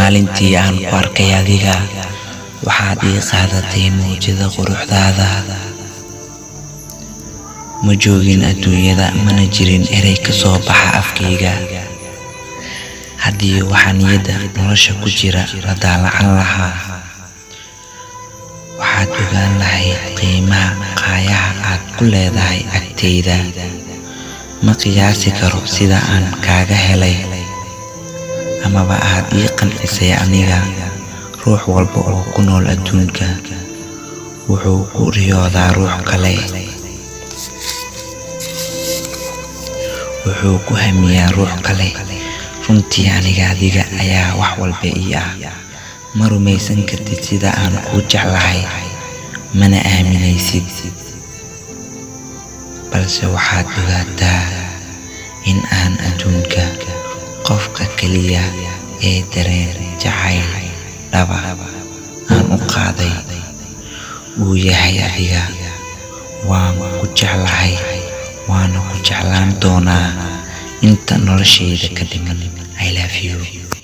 maalintii aan ku arkay adiga waxaad ii qaadatay muujada quruxdaada. Ma joogin adduunyada, mana jirin erey ka soo baxa afkayga. haddii waxaa niyadda nolosha ku jira la daalacan lahaa, waxaad ogaan lahayd qiimaha qaayaha aad ku leedahay agtayda. ma qiyaasi karo sida aan kaaga helay amaba aad ii qancisay aniga. ruux walba oo ku nool adduunka wuxuu ku riyoodaa ruux kale, wuxuu ku hamiyaa ruux kale. runtii aniga adiga ayaa wax walba ii ah. ma rumaysan kartid sida aan kuu jeclahay, mana aaminaysid. balse waxaad ogaataa in aan adduunka qofka keliya ee dareen jacayl dhaba aan u qaaday uu yahay adiga. waan ku jeclahay, waana ku jeclaan doonaa inta noloshayda ka dhiman. I love you.